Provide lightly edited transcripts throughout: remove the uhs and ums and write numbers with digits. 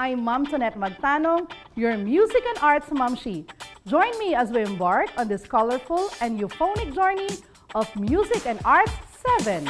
I'm Ma'am Tonette Magtanong, your music and arts mamshi. Join me as we embark on this colorful and euphonic journey of Music and Arts 7.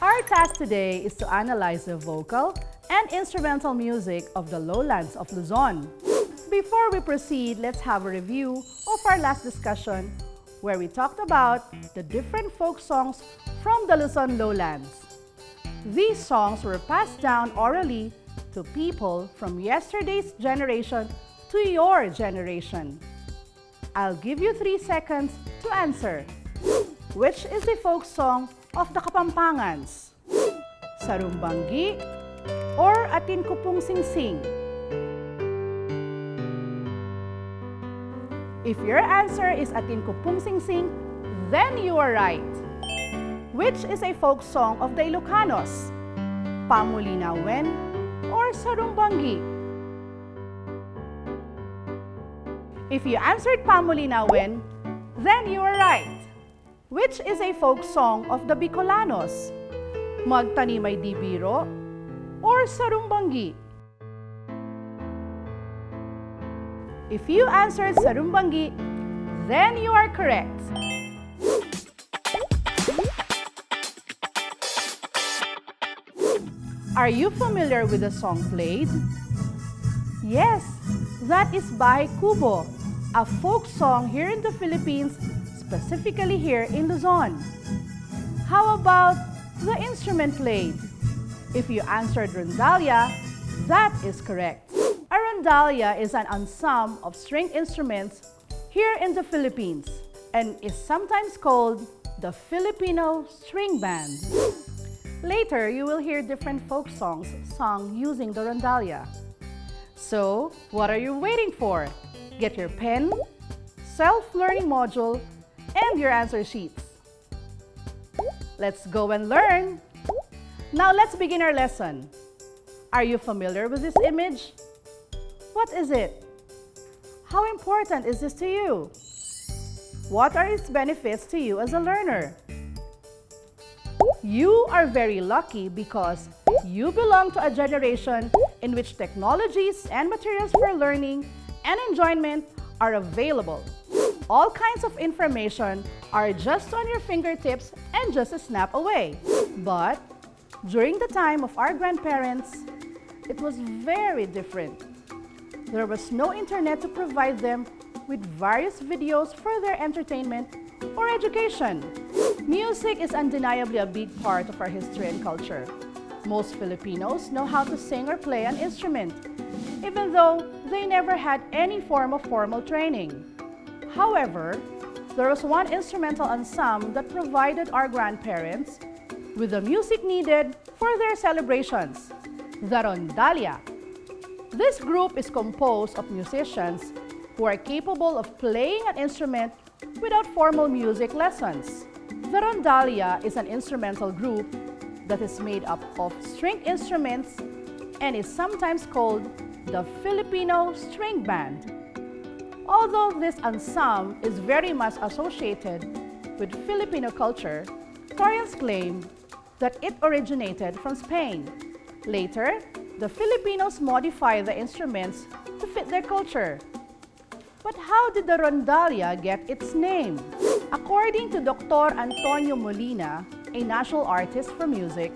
Our task today is to analyze the vocal and instrumental music of the Lowlands of Luzon. Before we proceed, let's have a review of our last discussion where we talked about the different folk songs from the Luzon Lowlands. These songs were passed down orally to people from yesterday's generation to your generation. I'll give you 3 seconds to answer. Which is the folk song of the Kapampangans? Sarumbanggi or Atin Ko Pong Singsing? If your answer is Atin Ko Pong Singsing, then you are right. Which is a folk song of the Ilocanos? Pamulinawen or Sarumbanggi? If you answered Pamulinawen, then you are right. Which is a folk song of the Bicolanos? Magtanimay di biro or Sarumbanggi? If you answered Sarumbanggi, then you are correct. Are you familiar with the song played? Yes, that is Bahay Kubo, a folk song here in the Philippines, specifically here in Luzon. How about the instrument played? If you answered Rondalla, that is correct. A rondalla is an ensemble of string instruments here in the Philippines and is sometimes called the Filipino string band. Later, you will hear different folk songs sung using the rondalla. So, what are you waiting for? Get your pen, self-learning module, and your answer sheets. Let's go and learn! Now, let's begin our lesson. Are you familiar with this image? What is it? How important is this to you? What are its benefits to you as a learner? You are very lucky because you belong to a generation in which technologies and materials for learning and enjoyment are available. All kinds of information are just on your fingertips and just a snap away. But during the time of our grandparents, it was very different. There was no internet to provide them with various videos for their entertainment or education. Music is undeniably a big part of our history and culture. Most Filipinos know how to sing or play an instrument, even though they never had any form of formal training. However, there was one instrumental ensemble that provided our grandparents with the music needed for their celebrations, the Rondalla. This group is composed of musicians who are capable of playing an instrument without formal music lessons. The Rondalla is an instrumental group that is made up of string instruments and is sometimes called the Filipino String Band. Although this ensemble is very much associated with Filipino culture, historians claim that it originated from Spain. Later, the Filipinos modified the instruments to fit their culture. But how did the rondalla get its name? According to Dr. Antonio Molina, a national artist for music,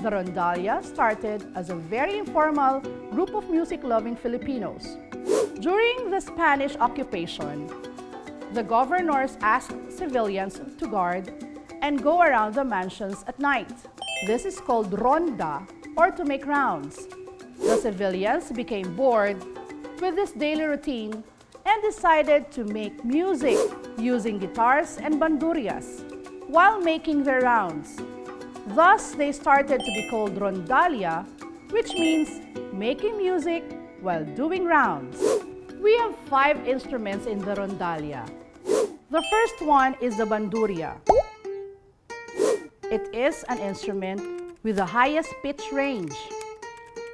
the rondalla started as a very informal group of music-loving Filipinos. During the Spanish occupation, the governors asked civilians to guard and go around the mansions at night. This is called ronda, or to make rounds. The civilians became bored with this daily routine and decided to make music using guitars and bandurias while making their rounds. Thus, they started to be called rondalla, which means making music while doing rounds. We have 5 instruments in the rondalla. The first one is the banduria. It is an instrument with the highest pitch range.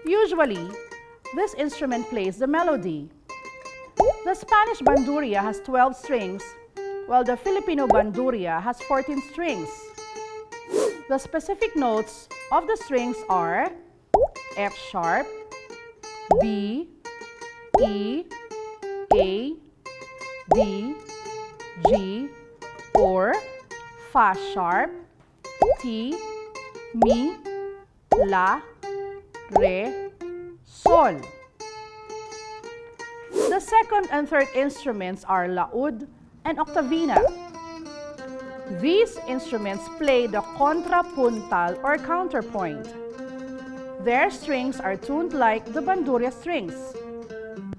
Usually, this instrument plays the melody. The Spanish banduria has 12 strings, while the Filipino banduria has 14 strings. The specific notes of the strings are F sharp, B, E, A, D, G, or Fa sharp, T, Mi, La, Re, Sol. The second and third instruments are laud and octavina. These instruments play the contrapuntal or counterpoint. Their strings are tuned like the bandurria strings.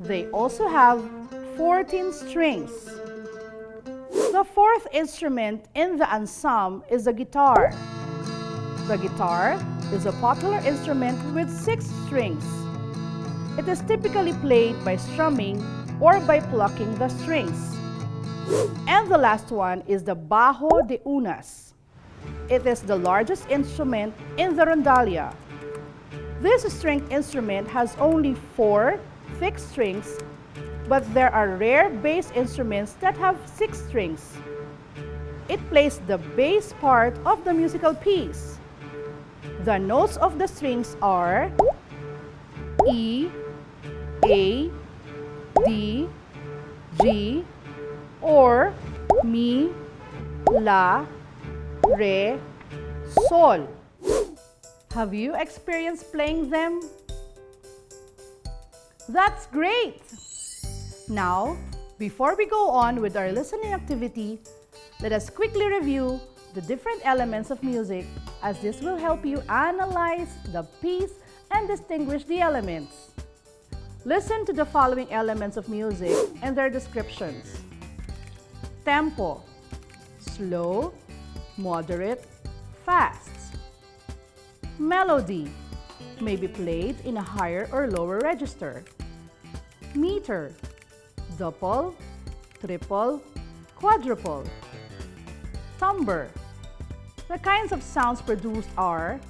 They also have 14 strings. The fourth instrument in the ensemble is the guitar. The guitar is a popular instrument with 6 strings. It is typically played by strumming or by plucking the strings. And the last one is the bajo de unas. It is the largest instrument in the rondalla. This stringed instrument has only 4 thick strings, but there are rare bass instruments that have 6 strings. It plays the bass part of the musical piece. The notes of the strings are E, A, D, G, or Mi, La, Re, Sol. Have you experienced playing them? That's great! Now, before we go on with our listening activity, let us quickly review the different elements of music, as this will help you analyze the piece and distinguish the elements. Listen to the following elements of music and their descriptions. Tempo: slow, moderate, fast. Melody may be played in a higher or lower register. Meter: double, triple, quadruple. Timbre: the kinds of sounds produced are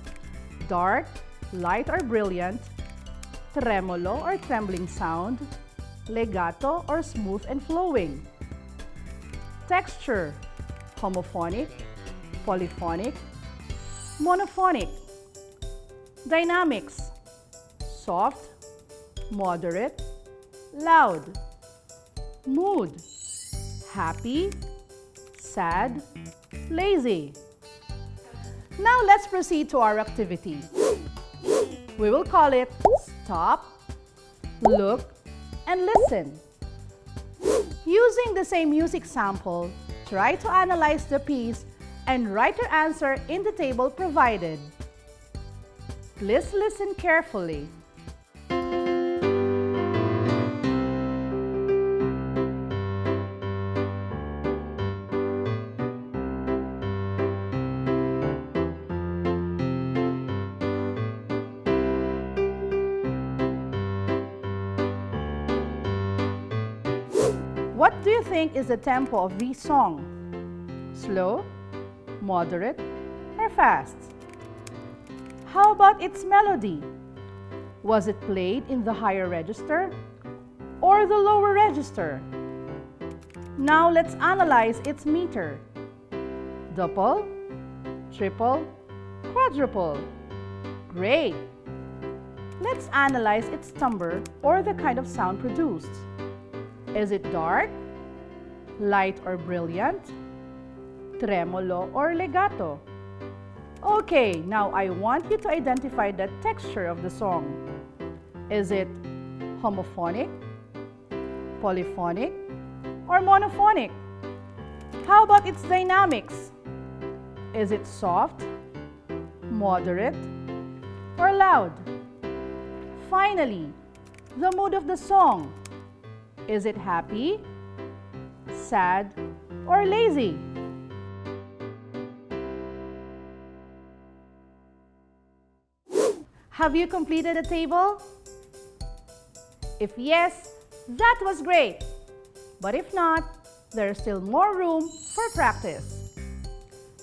dark, light or brilliant, tremolo or trembling sound, legato or smooth and flowing. Texture: homophonic, polyphonic, monophonic. Dynamics: soft, moderate, loud. Mood: happy, sad, lazy. Now let's proceed to our activity. We will call it Stop, Look, and Listen. Using the same music sample, try to analyze the piece and write your answer in the table provided. Please listen carefully. What do you think is the tempo of this song? Slow, moderate, or fast? How about its melody? Was it played in the higher register or the lower register? Now let's analyze its meter. Double, triple, quadruple. Great! Let's analyze its timbre or the kind of sound produced. Is it dark, light or brilliant, tremolo or legato? Okay, now I want you to identify the texture of the song. Is it homophonic, polyphonic, or monophonic? How about its dynamics? Is it soft, moderate, or loud? Finally, the mood of the song. Is it happy, sad, or lazy? Have you completed the table? If yes, that was great. But if not, there's still more room for practice.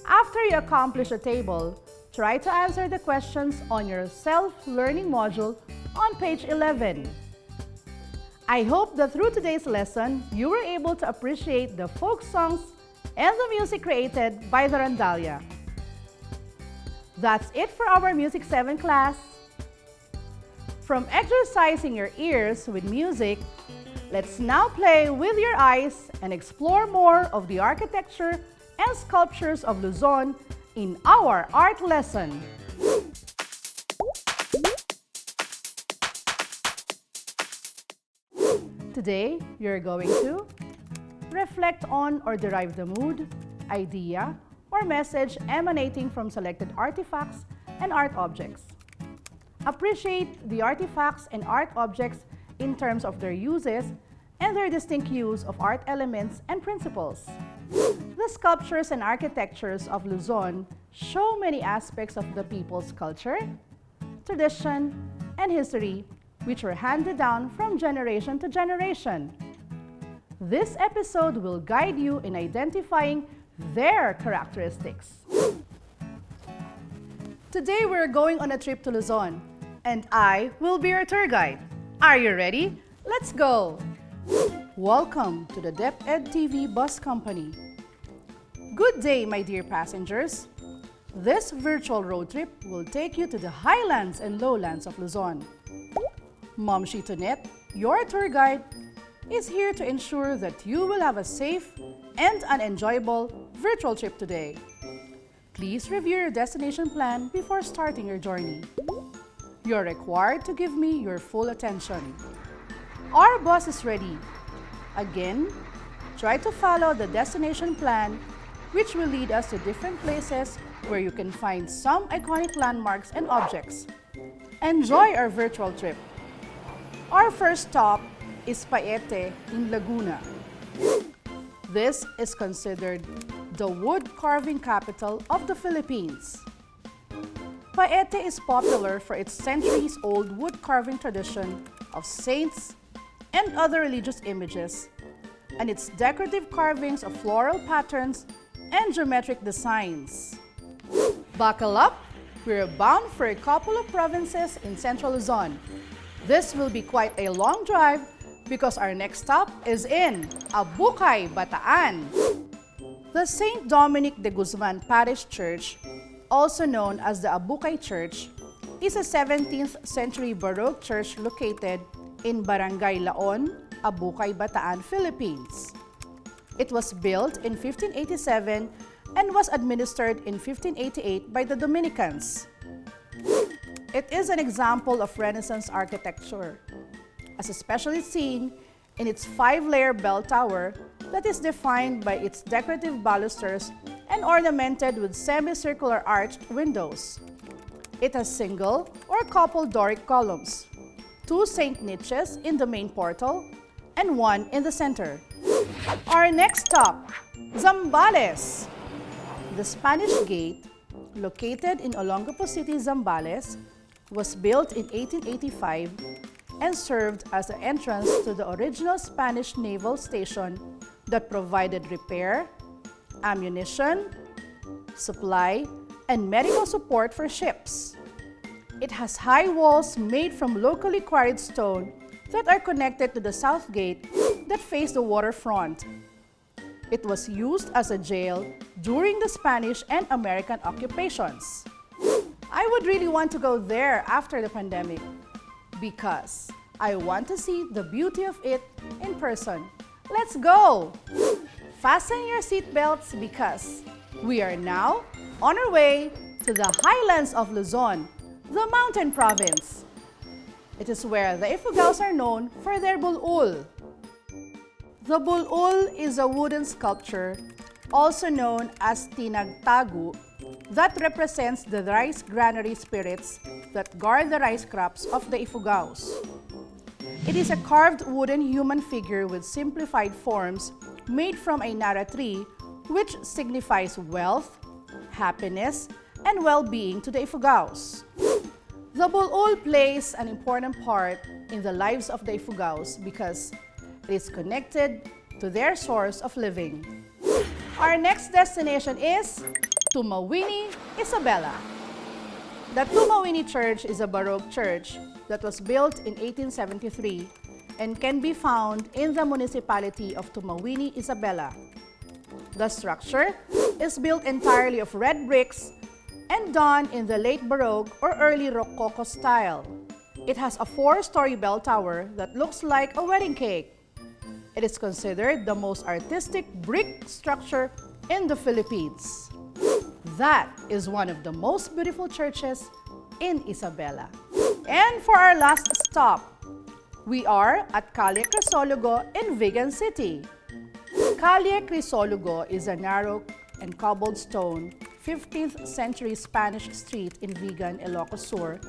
After you accomplish a table, try to answer the questions on your self-learning module on page 11. I hope that through today's lesson, you were able to appreciate the folk songs and the music created by the Rondalla. That's it for our Music 7 class. From exercising your ears with music, let's now play with your eyes and explore more of the architecture and sculptures of Luzon in our art lesson. Today, you're going to reflect on or derive the mood, idea, or message emanating from selected artifacts and art objects. Appreciate the artifacts and art objects in terms of their uses and their distinct use of art elements and principles. The sculptures and architectures of Luzon show many aspects of the people's culture, tradition, and history, which were handed down from generation to generation. This episode will guide you in identifying their characteristics. Today we're going on a trip to Luzon, and I will be your tour guide. Are you ready? Let's go! Welcome to the DepEd TV bus company. Good day, my dear passengers. This virtual road trip will take you to the highlands and lowlands of Luzon. Ma'am Shitonet, your tour guide, is here to ensure that you will have a safe and an enjoyable virtual trip today. Please review your destination plan before starting your journey. You're required to give me your full attention. Our bus is ready. Again, try to follow the destination plan, which will lead us to different places where you can find some iconic landmarks and objects. Enjoy our virtual trip. Our first stop is Paete in Laguna. This is considered the wood carving capital of the Philippines. Paete is popular for its centuries-old wood carving tradition of saints and other religious images, and its decorative carvings of floral patterns and geometric designs. Buckle up, we're bound for a couple of provinces in central Luzon. This will be quite a long drive because our next stop is in Abukay, Bataan. The St. Dominic de Guzman Parish Church, also known as the Abukay Church, is a 17th century Baroque church located in Barangay Laon, Abukay, Bataan, Philippines. It was built in 1587 and was administered in 1588 by the Dominicans. It is an example of Renaissance architecture, as especially seen in its 5-layer bell tower that is defined by its decorative balusters and ornamented with semicircular arched windows. It has single or coupled Doric columns, 2 saint niches in the main portal, and 1 in the center. Our next stop, Zambales. The Spanish Gate, located in Olongapo City, Zambales, was built in 1885 and served as the entrance to the original Spanish naval station that provided repair, ammunition, supply, and medical support for ships. It has high walls made from locally quarried stone that are connected to the south gate that face the waterfront. It was used as a jail during the Spanish and American occupations. I would really want to go there after the pandemic because I want to see the beauty of it in person. Let's go! Fasten your seatbelts because we are now on our way to the highlands of Luzon, the mountain province. It is where the Ifugaos are known for their bulul. The bulul is a wooden sculpture, also known as tinagtagu, that represents the rice granary spirits that guard the rice crops of the Ifugaos. It is a carved wooden human figure with simplified forms made from a nara tree, which signifies wealth, happiness, and well-being to the Ifugaos. The bulul plays an important part in the lives of the Ifugaos because it is connected to their source of living. Our next destination is Tumawini, Isabela. The Tumawini Church is a Baroque church that was built in 1873 and can be found in the municipality of Tumawini, Isabela. The structure is built entirely of red bricks and done in the late Baroque or early Rococo style. It has a 4-story bell tower that looks like a wedding cake. It is considered the most artistic brick structure in the Philippines. That is one of the most beautiful churches in Isabela. And for our last stop, we are at Calle Crisologo in Vigan City. Calle Crisologo is a narrow and cobblestone 15th century Spanish street in Vigan, Ilocos Sur,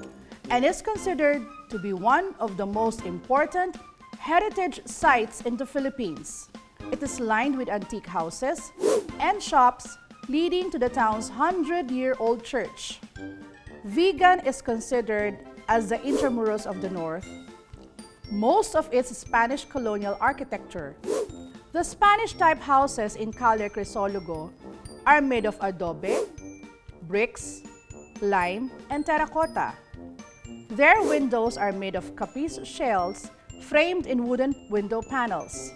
and is considered to be one of the most important heritage sites in the Philippines. It is lined with antique houses and shops leading to the town's 100-year-old church. Vigan is considered as the Intramuros of the North, most of its Spanish colonial architecture. The Spanish-type houses in Calle Crisologo are made of adobe, bricks, lime, and terracotta. Their windows are made of capiz shells framed in wooden window panels.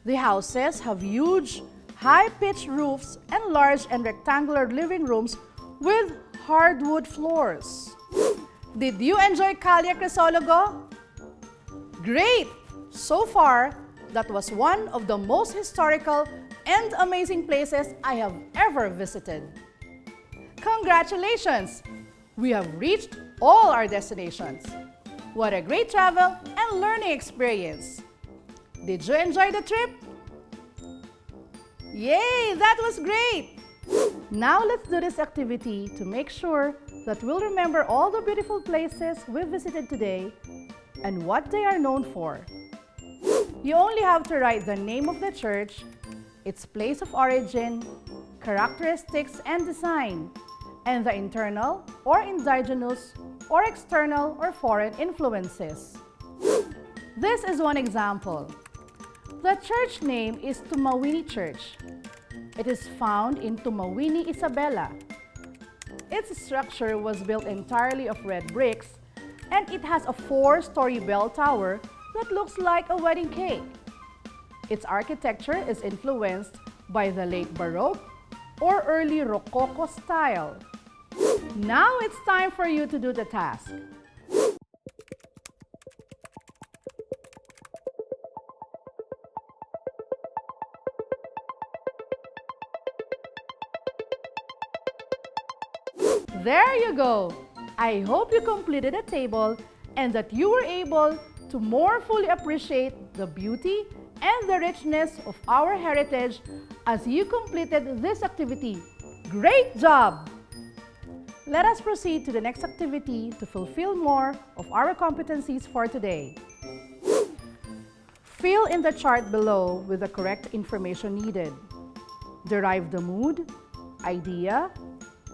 The houses have huge, high-pitched roofs and large and rectangular living rooms with hardwood floors. Did you enjoy Calle Crisologo? Great! So far, that was one of the most historical and amazing places I have ever visited. Congratulations! We have reached all our destinations. What a great travel and learning experience! Did you enjoy the trip? Yay! That was great! Now let's do this activity to make sure that we'll remember all the beautiful places we visited today and what they are known for. You only have to write the name of the church, its place of origin, characteristics and design, and the internal or indigenous or external or foreign influences. This is one example. The church name is Tumawini Church. It is found in Tumawini, Isabela. Its structure was built entirely of red bricks, and it has a 4-story bell tower that looks like a wedding cake. Its architecture is influenced by the late Baroque or early Rococo style. Now it's time for you to do the task. There you go! I hope you completed a table and that you were able to more fully appreciate the beauty and the richness of our heritage as you completed this activity. Great job! Let us proceed to the next activity to fulfill more of our competencies for today. Fill in the chart below with the correct information needed. Derive the mood, idea,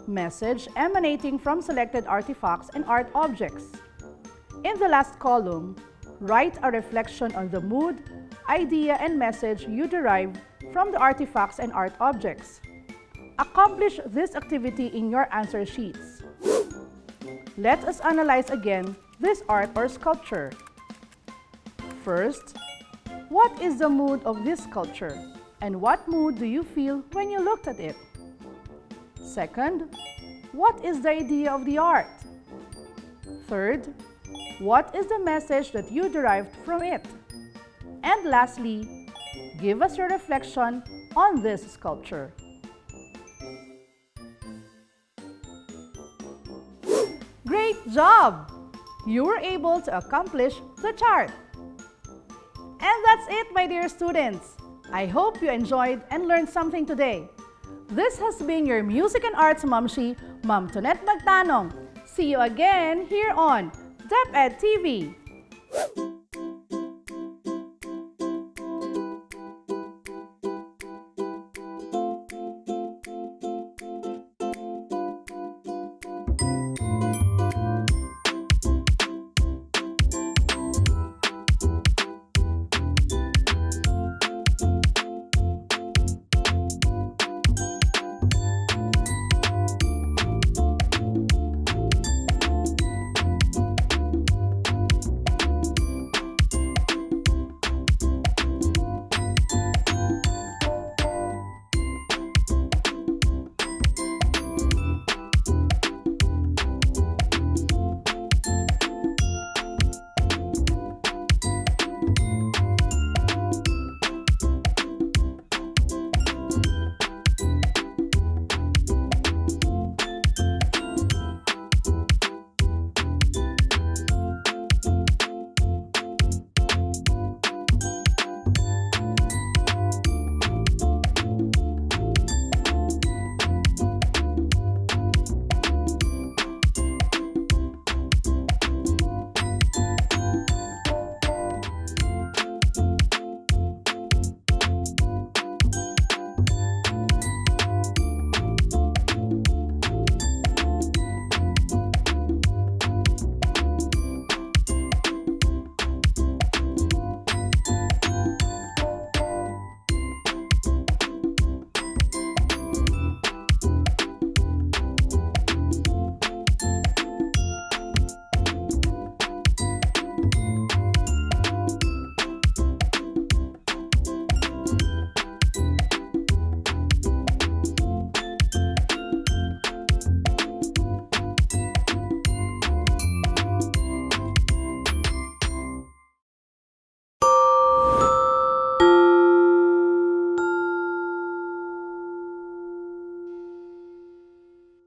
message emanating from selected artifacts and art objects. In the last column, write a reflection on the mood, idea, and message you derive from the artifacts and art objects. Accomplish this activity in your answer sheets. Let us analyze again this art or sculpture. First, what is the mood of this sculpture, and what mood do you feel when you looked at it? Second, what is the idea of the art? Third, what is the message that you derived from it? And lastly, give us your reflection on this sculpture. Great job! You were able to accomplish the chart. And that's it, my dear students. I hope you enjoyed and learned something today. This has been your Music and Arts Mamshi, Ma'am Tonette Magtanong. See you again here on DepEd TV.